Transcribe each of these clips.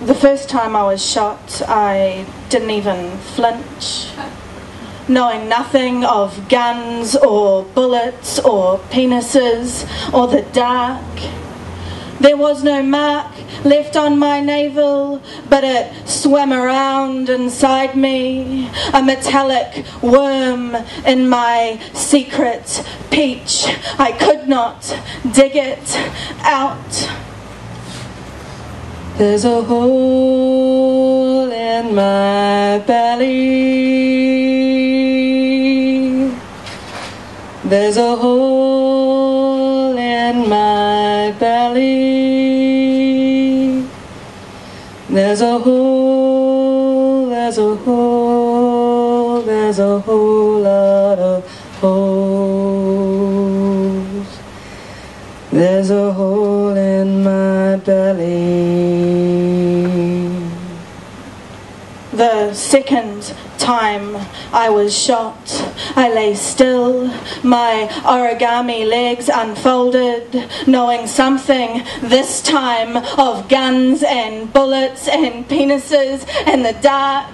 The first time I was shot, I didn't even flinch. Knowing nothing of guns or bullets or penises or the dark. There was no mark left on my navel, but it swam around inside me, a metallic worm in my secret peach. I could not dig it out. There's a hole in my belly. There's a hole in my belly. There's a hole, there's a hole, there's a whole lot of holes. There's a hole in my belly. The second time I was shot, I lay still, my origami legs unfolded, knowing something this time of guns and bullets and penises and the dark.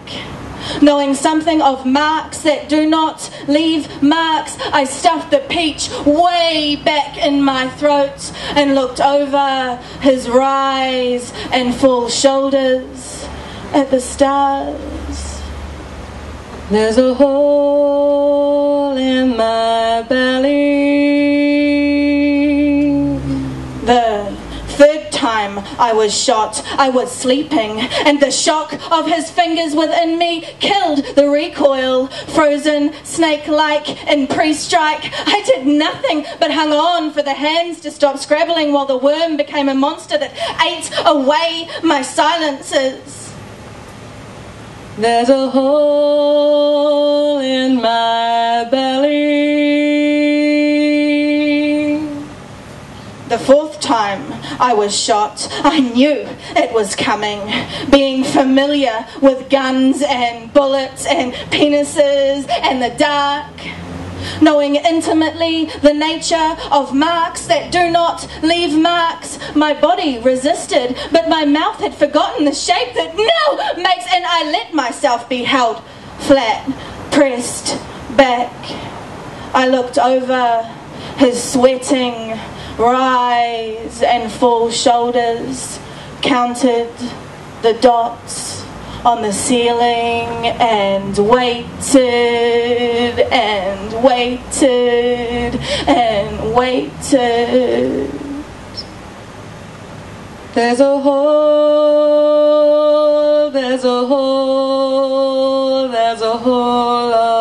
Knowing something of marks that do not leave marks, I stuffed the peach way back in my throat and looked over his rise and full shoulders at the stars. There's a hole in my belly. The third time I was shot, I was sleeping, and the shock of his fingers within me killed the recoil. Frozen, snake-like in pre-strike, I did nothing but hung on for the hands to stop scrabbling while the worm became a monster that ate away my silences. There's a hole in my belly. The fourth time I was shot, I knew it was coming. Being familiar with guns and bullets and penises and the dark. Knowing intimately the nature of marks that do not leave marks, my body resisted, but my mouth had forgotten the shape that no makes, and I let myself be held flat, pressed back. I looked over his sweating rise and full shoulders, counted the dots on the ceiling and waited and waited and waited. There's a hole, there's a hole, there's a hole.